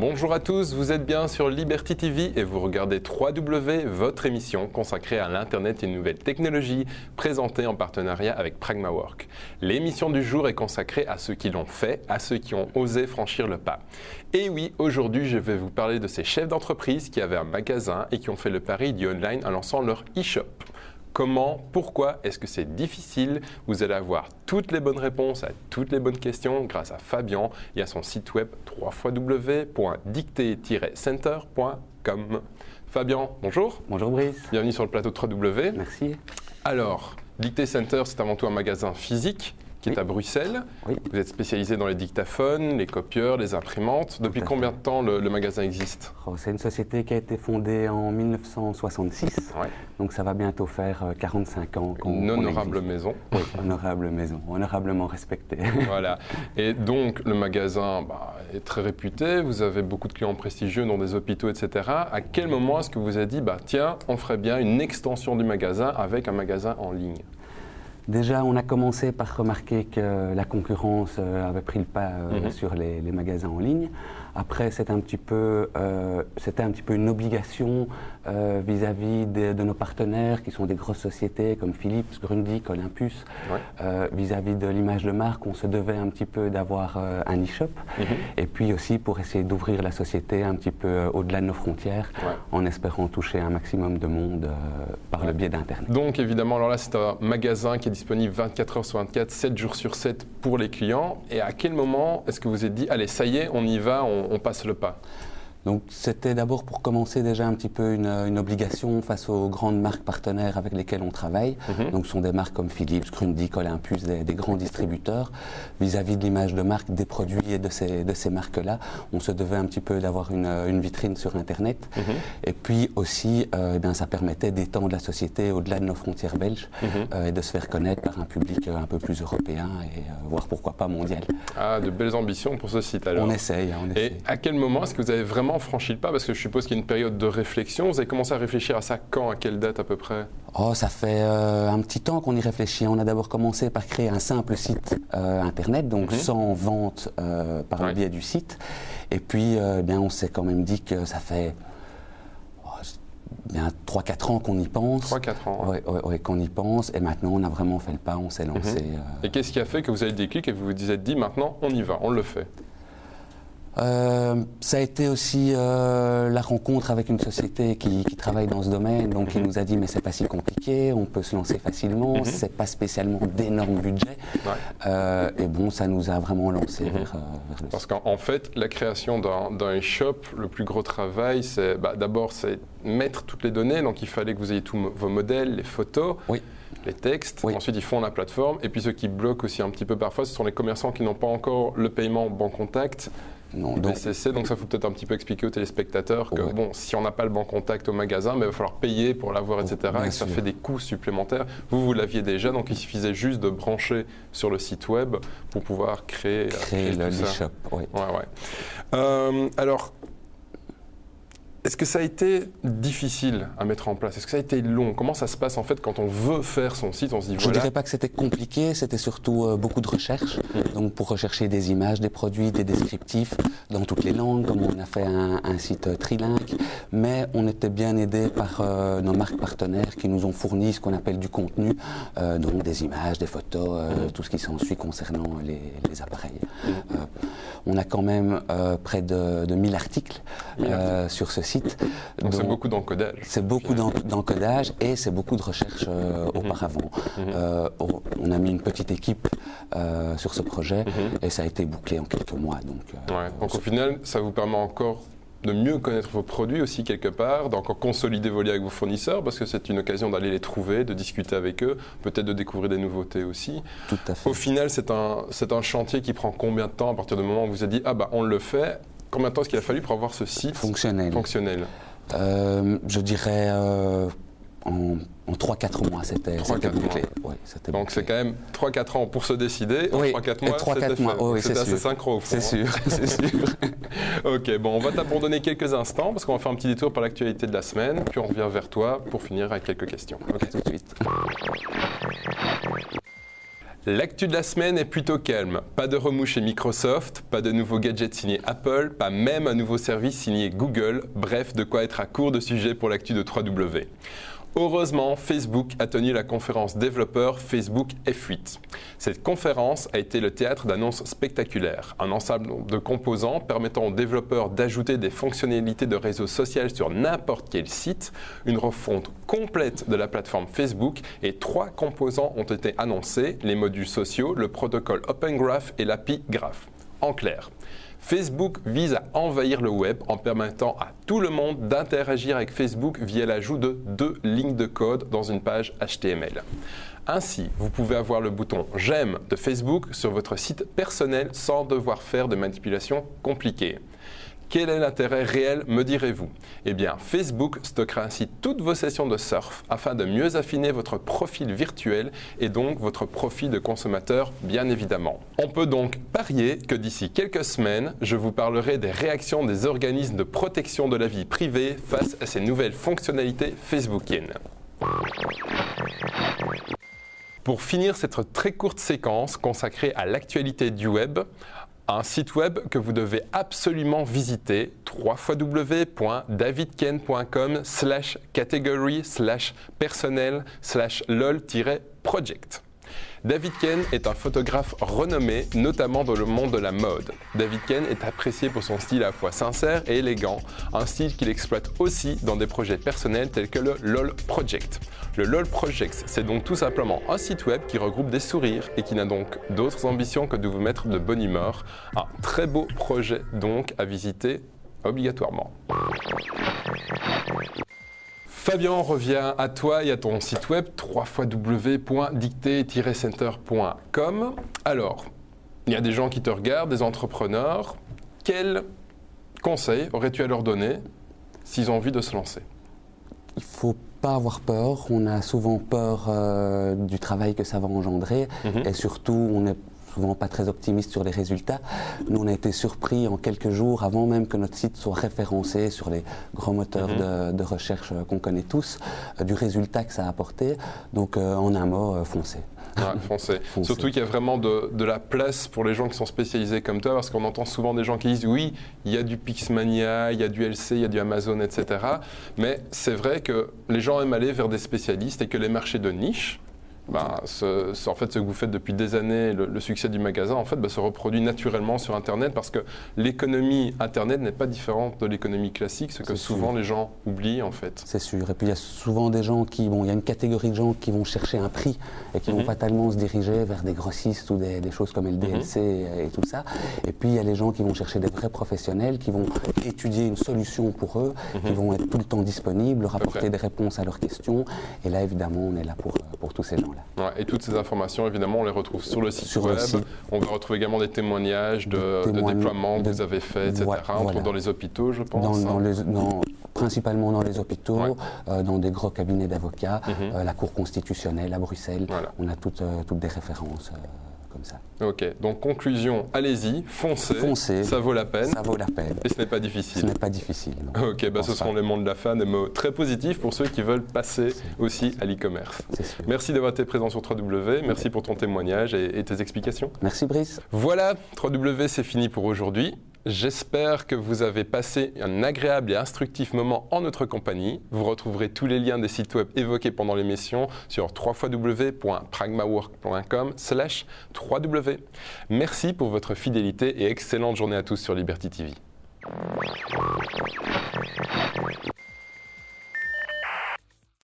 Bonjour à tous, vous êtes bien sur Liberty TV et vous regardez 3W, votre émission consacrée à l'Internet et aux nouvelles technologies, présentée en partenariat avec PragmaWork. L'émission du jour est consacrée à ceux qui l'ont fait, à ceux qui ont osé franchir le pas. Et oui, aujourd'hui, je vais vous parler de ces chefs d'entreprise qui avaient un magasin et qui ont fait le pari du online en lançant leur e-shop. Comment, pourquoi est-ce que c'est difficile? Vous allez avoir toutes les bonnes réponses à toutes les bonnes questions grâce à Fabien et à son site web www.dicté-center.com. Fabien, bonjour. Bonjour Brice. Bienvenue sur le plateau de 3W. Merci. Alors, Dicté Center, c'est avant tout un magasin physique qui est à Bruxelles. Oui. Vous êtes spécialisé dans les dictaphones, les copieurs, les imprimantes. Depuis combien de temps le magasin existe? C'est une société qui a été fondée en 1966, Ouais. donc ça va bientôt faire 45 ans Une honorable maison. Oui, honorable maison, honorablement respectée. Voilà. Et donc, le magasin est très réputé. Vous avez beaucoup de clients prestigieux dans des hôpitaux, etc. À quel moment est-ce que vous avez dit, tiens, on ferait bien une extension du magasin avec un magasin en ligne? Déjà, on a commencé par remarquer que la concurrence avait pris le pas sur les magasins en ligne. Après, c'était un petit peu une obligation vis-à-vis de nos partenaires qui sont des grosses sociétés comme Philips, Grundig, Olympus. Ouais. Vis-à-vis de l'image de marque, on se devait un petit peu d'avoir un e-shop. Et puis aussi pour essayer d'ouvrir la société un petit peu au-delà de nos frontières, en espérant toucher un maximum de monde par le biais d'Internet. Donc évidemment, alors là, c'est un magasin qui est disponible 24 heures sur 24, 7 jours sur 7 pour les clients. Et à quel moment est-ce que vous vous êtes dit, allez, ça y est, on y va, on passe le pas? Donc c'était d'abord pour commencer déjà un petit peu une obligation face aux grandes marques partenaires avec lesquelles on travaille. Donc ce sont des marques comme Philips, Grundig, Olympus, des grands distributeurs. Vis-à-vis de l'image de marque, des produits et de ces marques-là, on se devait un petit peu d'avoir une vitrine sur Internet. Et puis aussi, ça permettait d'étendre la société au-delà de nos frontières belges et de se faire connaître par un public un peu plus européen et voire pourquoi pas mondial. Ah, de belles ambitions pour ce site alors. On essaye. Et à quel moment est-ce que vous avez vraiment franchi le pas? Parce que je suppose qu'il y a une période de réflexion. Vous avez commencé à réfléchir à ça quand? À quelle date à peu près? Oh, ça fait un petit temps qu'on y réfléchit. On a d'abord commencé par créer un simple site Internet, donc sans vente par le biais du site. Et puis, on s'est quand même dit que ça fait 3-4 ans qu'on y pense. 3-4 ans. Oui, qu'on y pense. Et maintenant, on a vraiment fait le pas, on s'est lancé. Et qu'est-ce qui a fait que vous avez le déclic et vous vous êtes dit, maintenant, on y va, on le fait? Ça a été aussi la rencontre avec une société qui travaille dans ce domaine, donc qui nous a dit mais c'est pas si compliqué, on peut se lancer facilement, c'est pas spécialement d'énormes budgets. Et bon, ça nous a vraiment lancé vers le Parce qu'en fait, la création d'un e-shop, le plus gros travail, c'est d'abord c'est mettre toutes les données, donc il fallait que vous ayez tous vos modèles, les photos. Les textes, ensuite ils font la plateforme, et puis ce qui bloque aussi un petit peu parfois, ce sont les commerçants qui n'ont pas encore le paiement Banque Contact. Non, donc ça faut peut-être un petit peu expliquer aux téléspectateurs que si on n'a pas le Banque Contact au magasin, il va falloir payer pour l'avoir, etc. Et ça fait des coûts supplémentaires. Vous l'aviez déjà, donc il suffisait juste de brancher sur le site web pour pouvoir créer le e-shop. Alors, est-ce que ça a été difficile à mettre en place? Est-ce que ça a été long? Comment ça se passe en fait quand on veut faire son site? On se dit Je ne dirais pas que c'était compliqué, c'était surtout beaucoup de recherche. Donc pour rechercher des images, des produits, des descriptifs dans toutes les langues, comme on a fait un site trilingue. Mais on était bien aidé par nos marques partenaires qui nous ont fourni ce qu'on appelle du contenu, donc des images, des photos, tout ce qui s'ensuit concernant les appareils. On a quand même près de 1000 articles sur ce site. Donc c'est beaucoup d'encodage. C'est beaucoup d'encodage et c'est beaucoup de recherche auparavant. On a mis une petite équipe sur ce projet et ça a été bouclé en quelques mois. Donc au final, ça vous permet encore de mieux connaître vos produits aussi quelque part, d'encore consolider vos liens avec vos fournisseurs parce que c'est une occasion d'aller les trouver, de discuter avec eux, peut-être de découvrir des nouveautés aussi. Tout à fait. Au final, c'est un chantier qui prend combien de temps à partir du moment où vous vous êtes dit on le fait? Combien de temps est-ce qu'il a fallu pour avoir ce site fonctionnel? Je dirais en 3-4 mois, c'était bouclé. Donc c'est quand même 3-4 ans pour se décider. En 3-4 mois, c'était assez synchro au fond. C'est sûr, c'est sûr. Ok, bon, on va t'abandonner quelques instants parce qu'on va faire un petit détour par l'actualité de la semaine, puis on revient vers toi pour finir avec quelques questions. Ok, tout de suite. L'actu de la semaine est plutôt calme. Pas de remous chez Microsoft, pas de nouveaux gadgets signés Apple, pas même un nouveau service signé Google. Bref, de quoi être à court de sujets pour l'actu de 3W. Heureusement, Facebook a tenu la conférence développeur Facebook F8. Cette conférence a été le théâtre d'annonces spectaculaires. Un ensemble de composants permettant aux développeurs d'ajouter des fonctionnalités de réseau social sur n'importe quel site, une refonte complète de la plateforme Facebook et 3 composants ont été annoncés, les modules sociaux, le protocole Open Graph et l'API Graph. En clair, Facebook vise à envahir le web en permettant à tout le monde d'interagir avec Facebook via l'ajout de 2 lignes de code dans une page HTML. Ainsi, vous pouvez avoir le bouton « J'aime » de Facebook sur votre site personnel sans devoir faire de manipulations compliquées. Quel est l'intérêt réel, me direz-vous? Eh bien, Facebook stockera ainsi toutes vos sessions de surf afin de mieux affiner votre profil virtuel et donc votre profil de consommateur, bien évidemment. On peut donc parier que d'ici quelques semaines, je vous parlerai des réactions des organismes de protection de la vie privée face à ces nouvelles fonctionnalités facebookiennes. Pour finir cette très courte séquence consacrée à l'actualité du web, un site web que vous devez absolument visiter, www.davidken.com/category/personnel/lol-project. David Ken est un photographe renommé, notamment dans le monde de la mode. David Ken est apprécié pour son style à la fois sincère et élégant, un style qu'il exploite aussi dans des projets personnels tels que le LOL Project. Le LOL Project, c'est donc tout simplement un site web qui regroupe des sourires et qui n'a donc d'autres ambitions que de vous mettre de bonne humeur. Un très beau projet donc à visiter obligatoirement. Fabien, on revient à toi et à ton site web www.dicté-center.com. Alors, il y a des gens qui te regardent, des entrepreneurs. Quels conseils aurais-tu à leur donner s'ils ont envie de se lancer? Il ne faut pas avoir peur. On a souvent peur du travail que ça va engendrer et surtout, on est souvent pas très optimiste sur les résultats. Nous, on a été surpris en quelques jours, avant même que notre site soit référencé sur les grands moteurs de recherche qu'on connaît tous, du résultat que ça a apporté. Donc, en un mot, foncez. Ouais, foncez. Surtout qu'il y a vraiment de la place pour les gens qui sont spécialisés comme toi, parce qu'on entend souvent des gens qui disent oui, il y a du Pixmania, il y a du LC, il y a du Amazon, etc. Mais c'est vrai que les gens aiment aller vers des spécialistes et que les marchés de niche, en fait, ce que vous faites depuis des années, le succès du magasin, en fait, se reproduit naturellement sur Internet parce que l'économie Internet n'est pas différente de l'économie classique, ce que souvent les gens oublient, en fait. C'est sûr. Et puis, il y a souvent des gens qui, il y a une catégorie de gens qui vont chercher un prix et qui vont fatalement se diriger vers des grossistes ou des choses comme LDLC et tout ça. Et puis, il y a les gens qui vont chercher des vrais professionnels, qui vont étudier une solution pour eux, qui vont être tout le temps disponibles, leur apporter des réponses à leurs questions. Et là, évidemment, on est là pour tous ces gens-là. Ouais, et toutes ces informations, évidemment, on les retrouve sur le site web. On va retrouver également des témoignages de déploiements que vous avez faits, etc. Entre autres dans les hôpitaux, je pense. Principalement dans les hôpitaux, dans des gros cabinets d'avocats, la Cour constitutionnelle à Bruxelles. Voilà. On a toutes des références comme ça. Ok, donc conclusion, allez-y, foncez, ça vaut la peine. Ça vaut la peine. Et ce n'est pas difficile. Ce n'est pas difficile. Non. Ok, ce sont les mots de la fin, des mots très positifs pour ceux qui veulent passer aussi à l'e-commerce. Merci d'avoir été présent sur 3W, merci pour ton témoignage et tes explications. Merci Brice. Voilà, 3W, c'est fini pour aujourd'hui. J'espère que vous avez passé un agréable et instructif moment en notre compagnie. Vous retrouverez tous les liens des sites web évoqués pendant l'émission sur www.pragmawork.com/3W. Merci pour votre fidélité et excellente journée à tous sur Liberty TV.